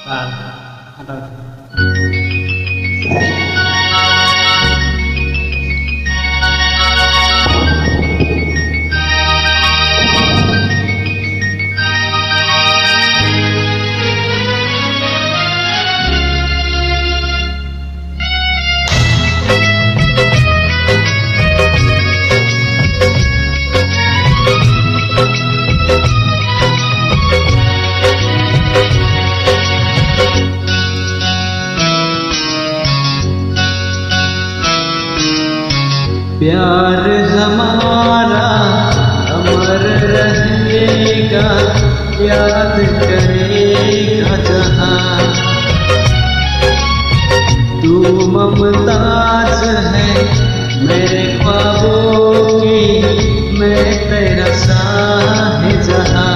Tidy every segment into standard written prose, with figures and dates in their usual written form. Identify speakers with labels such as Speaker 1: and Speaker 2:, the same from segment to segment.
Speaker 1: Ada. प्यार हमारा अमर रहेगा, याद करेगा जहां। तू ममताज है मेरे ख्वाबों की, मैं तेरा शाहजहां।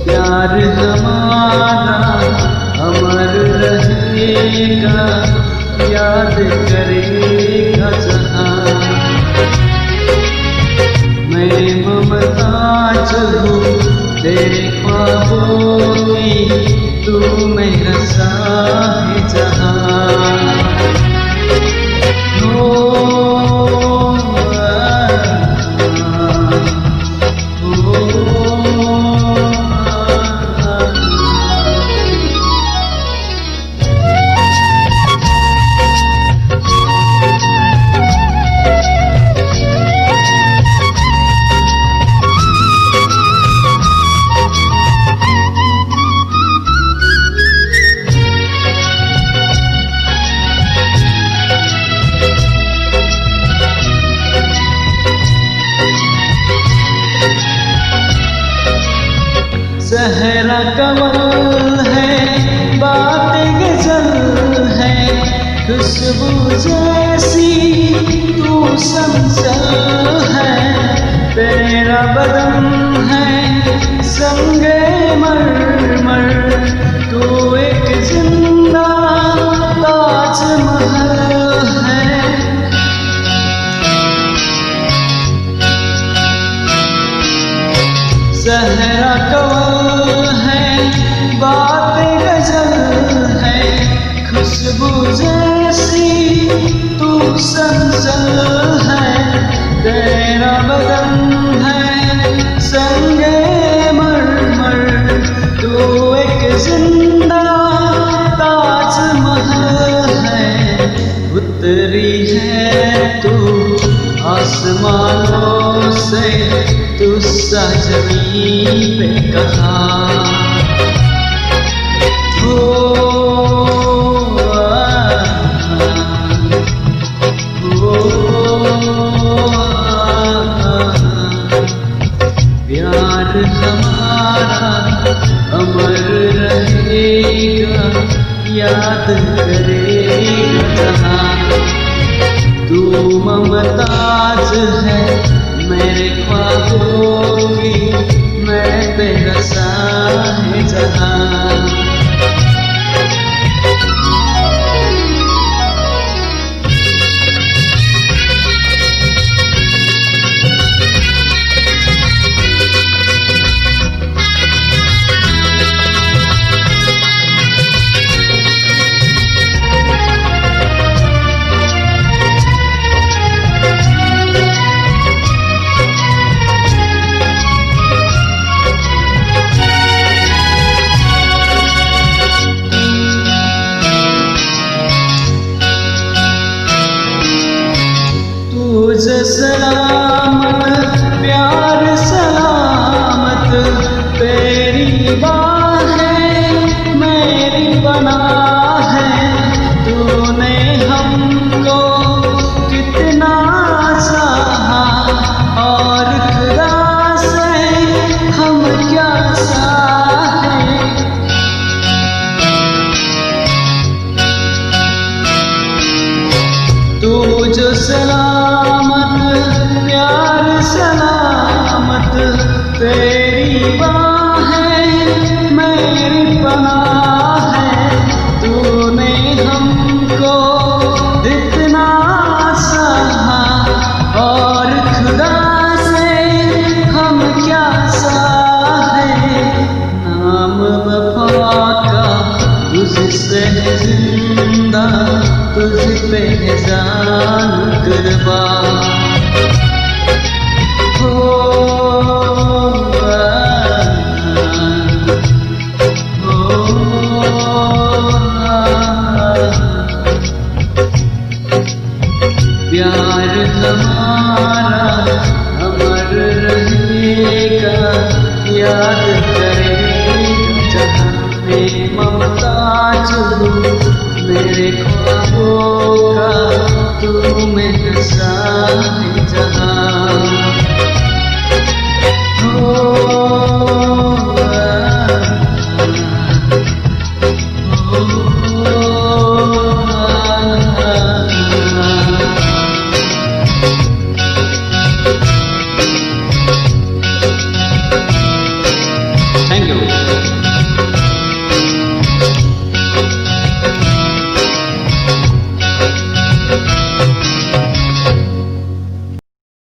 Speaker 1: प्यार हमारा अमर रहेगा, याद करेगा जहां। मैं ममताज हूँ तेरे ख्वाबों की, तू मेरा शाहजहां। सहरा कमल है, बात गजल है, खुशबू जैसी तू संसल है। तेरा बदन है संगे मरमर, तू एक जिंदा ताजमहल है। सहरा कमल है, बात गजल है, खुशबू जैसी तू संसल है। तेरा बदन है संगे मरमर, तू एक जिंदा ताजमहल है। उतरी है तू आसमानों से, तू सजनी पे कहाँ। प्यार हमारा अमर रहेगा, याद करेगा जहां। तू ममताज है मेरे ख्वाबों की, मैं तेरा शाहजहां। तुझे सलामत प्यार सलामत, तेरी बाहें मेरी पनाह है। तूने हमको कितना चाहा, और खुदा से हम क्या चाहें। तू जो सलामत प्यार सलामत, तेरी बाहें मेरी बना है तूने हमको इतना सहा, और खुदा से हम क्या सहे। नाम वफा का तुझसे है जिंदा, तुझ पे है जान कुर्बान। प्यार हमारा अमर रहेगा, याद करेगा जहाँ मैं ममताज हूँ। मेरे ख्वाबों का तू में हंसा है जहाँ।